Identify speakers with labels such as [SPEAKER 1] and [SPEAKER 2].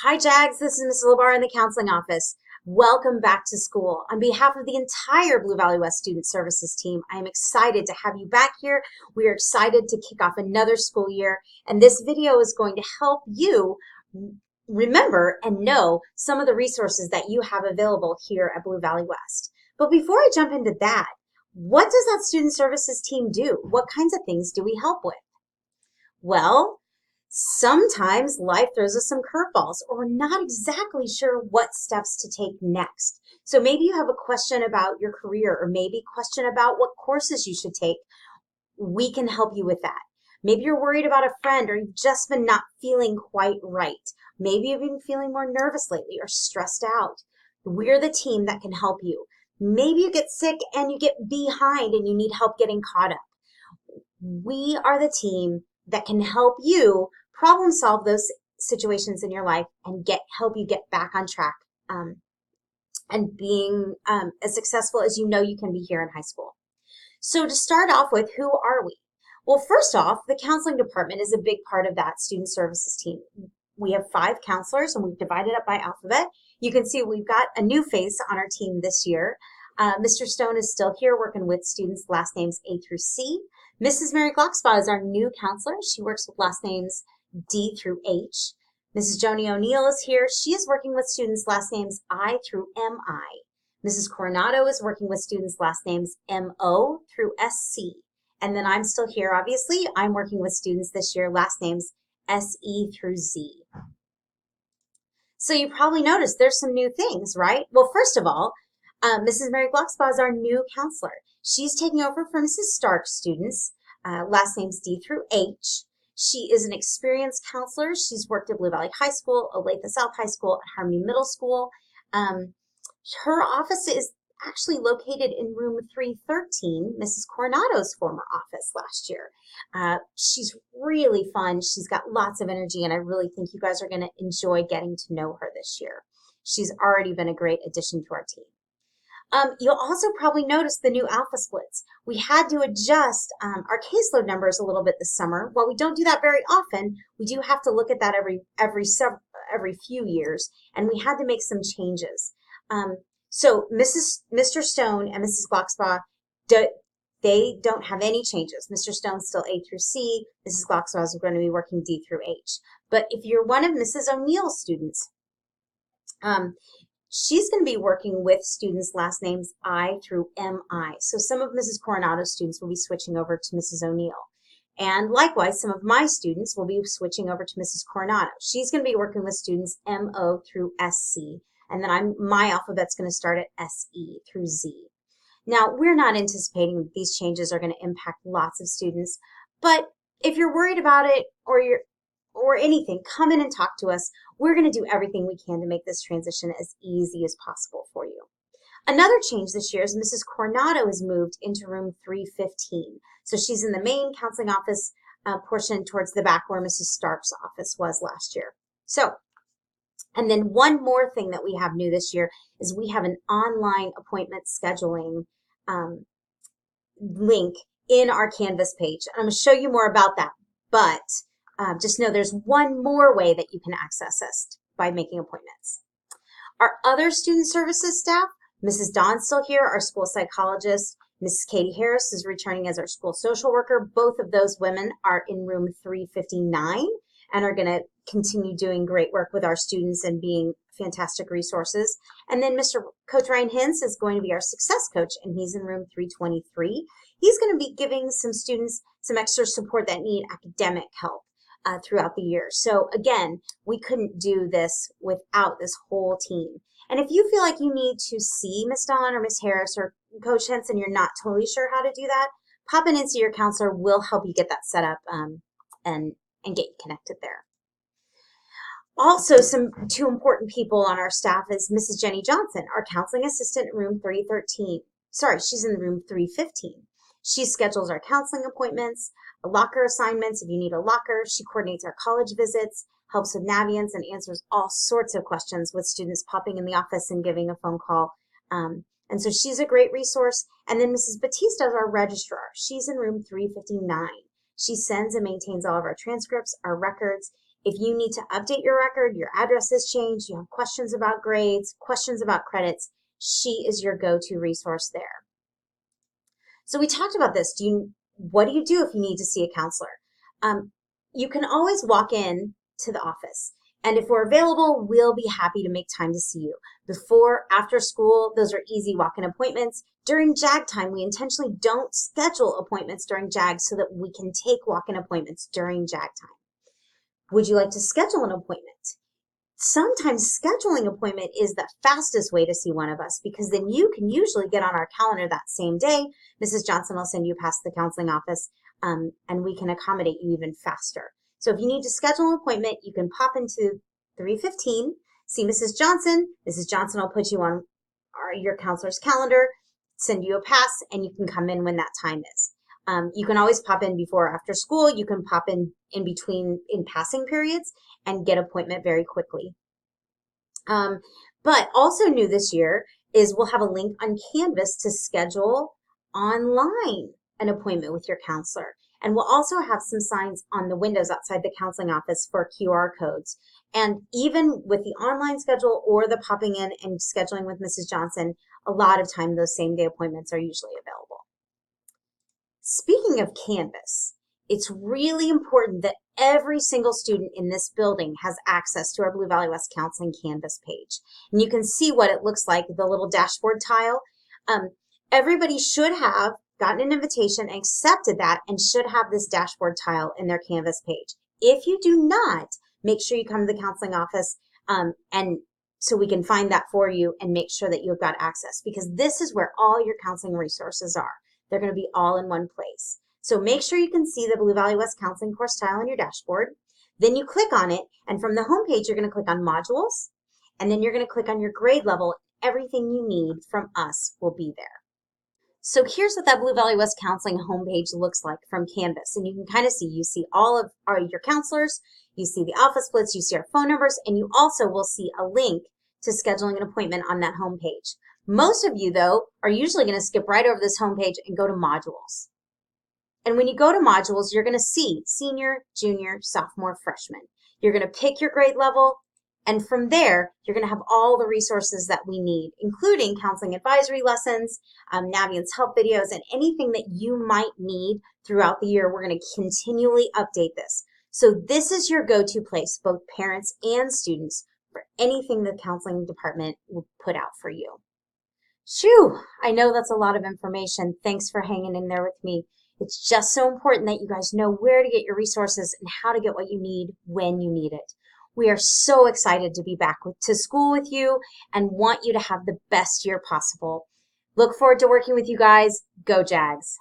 [SPEAKER 1] Hi, Jags. This is Ms. Labar in the counseling office. Welcome back to school. On behalf of the entire Blue Valley West Student Services team, I am excited to have you back here. We are excited to kick off another school year, and this video is going to help you remember and know some of the resources that you have available here at Blue Valley West. But before I jump into that, what does that student services team do? What kinds of things do we help with? Well, sometimes life throws us some curveballs, or we're not exactly sure what steps to take next. So maybe you have a question about your career, or maybe a question about what courses you should take. We can help you with that. Maybe you're worried about a friend, or you've just been not feeling quite right. Maybe you've been feeling more nervous lately or stressed out. We're the team that can help you. Maybe you get sick and you get behind and you need help getting caught up. We are the team that can help you problem solve those situations in your life and help you get back on track and being as successful as you know you can be here in high school. So to start off with, who are we? Well, first off, the counseling department is a big part of that student services team. We have 5 counselors and we've divided up by alphabet. You can see we've got a new face on our team this year. Mr. Stone is still here working with students' last names A through C. Mrs. Mary Glockspa is our new counselor. She works with last names D through H. Mrs. Joni O'Neill is here. She is working with students' last names I through MI. Mrs. Coronado is working with students' last names MO through SC. And then I'm still here, obviously. I'm working with students this year, last names SE through Z. So you probably noticed there's some new things, right? Well, first of all, Mrs. Mary Glockspa is our new counselor. She's taking over for Mrs. Stark's students, last names D through H. She is an experienced counselor. She's worked at Blue Valley High School, Olathe South High School, and Harmony Middle School. Her office is actually located in room 313, Mrs. Coronado's former office last year. She's really fun. She's got lots of energy, and I really think you guys are going to enjoy getting to know her this year. She's already been a great addition to our team. You'll also probably notice the new alpha splits. We had to adjust our caseload numbers a little bit this summer. While we don't do that very often, we do have to look at that every few years, and we had to make some changes. So Mr. Stone and Mrs. Glockspa, they don't have any changes. Mr. Stone's still A through C. Mrs. Glockspa is going to be working D through H. But if you're one of Mrs. O'Neill's students, she's going to be working with students' last names I through MI. So some of Mrs. Coronado's students will be switching over to Mrs. O'Neill. And likewise, some of my students will be switching over to Mrs. Coronado. She's going to be working with students MO through SC. And then my alphabet's going to start at SE through Z. Now, we're not anticipating that these changes are going to impact lots of students, but if you're worried about it or anything, come in and talk to us. We're going to do everything we can to make this transition as easy as possible for you. Another change this year is Mrs. Coronado has moved into room 315. So she's in the main counseling office portion towards the back where Mrs. Stark's office was last year. So, and then one more thing that we have new this year is we have an online appointment scheduling link in our Canvas page. I'm going to show you more about that, but just know there's one more way that you can access us by making appointments. Our other student services staff, Mrs. Dawn's still here, our school psychologist. Mrs. Katie Harris is returning as our school social worker. Both of those women are in room 359 and are going to continue doing great work with our students and being fantastic resources. And then Coach Ryan Hintz is going to be our success coach, and he's in room 323. He's going to be giving some students some extra support that need academic help throughout the year. So again, we couldn't do this without this whole team. And if you feel like you need to see Miss Dawn or Miss Harris or Coach Hintz and you're not totally sure how to do that, pop in and see your counselor. We'll help you get that set up and get you connected there. Also, two important people on our staff is Mrs. Jenny Johnson, our counseling assistant in room 313. Sorry, she's in room 315. She schedules our counseling appointments, locker assignments if you need a locker. She coordinates our college visits, helps with Naviance, and answers all sorts of questions with students popping in the office and giving a phone call. And so she's a great resource. And then Mrs. Batista is our registrar. She's in room 359. She sends and maintains all of our transcripts, our records, If you need to update your record, your address has changed, you have questions about grades, questions about credits, she is your go-to resource there. So we talked about this. What do you do if you need to see a counselor? You can always walk in to the office. And if we're available, we'll be happy to make time to see you. Before, after school, those are easy walk-in appointments. During JAG time, we intentionally don't schedule appointments during JAG so that we can take walk-in appointments during JAG time. Would you like to schedule an appointment? Sometimes scheduling an appointment is the fastest way to see one of us because then you can usually get on our calendar that same day. Mrs. Johnson will send you past the counseling office and we can accommodate you even faster. So if you need to schedule an appointment, you can pop into 315, see Mrs. Johnson. Mrs. Johnson will put you on your counselor's calendar, send you a pass, and you can come in when that time is. You can always pop in before or after school. You can pop in between in passing periods and get appointment very quickly. But also new this year is we'll have a link on Canvas to schedule online an appointment with your counselor. And we'll also have some signs on the windows outside the counseling office for QR codes. And even with the online schedule or the popping in and scheduling with Mrs. Johnson, a lot of time those same day appointments are usually available. Speaking of Canvas, it's really important that every single student in this building has access to our Blue Valley West Counseling Canvas page. And you can see what it looks like, the little dashboard tile. Everybody should have gotten an invitation and accepted that and should have this dashboard tile in their Canvas page. If you do not, make sure you come to the counseling office and so we can find that for you and make sure that you've got access because this is where all your counseling resources are. They're going to be all in one place. So make sure you can see the Blue Valley West Counseling course tile on your dashboard. Then you click on it, and from the home page, you're going to click on modules, and then you're going to click on your grade level. Everything you need from us will be there. So here's what that Blue Valley West Counseling homepage looks like from Canvas. And you can kind of see, you see all of your counselors, you see the office splits, you see our phone numbers, and you also will see a link to scheduling an appointment on that homepage. Most of you, though, are usually going to skip right over this homepage and go to modules. And when you go to modules, you're going to see senior, junior, sophomore, freshman. You're going to pick your grade level, and from there, you're going to have all the resources that we need, including counseling advisory lessons, Navient's help videos, and anything that you might need throughout the year. We're going to continually update this. So this is your go-to place, both parents and students, for anything the counseling department will put out for you. Shoo! I know that's a lot of information. Thanks for hanging in there with me. It's just so important that you guys know where to get your resources and how to get what you need when you need it. We are so excited to be back to school with you and want you to have the best year possible. Look forward to working with you guys. Go Jags!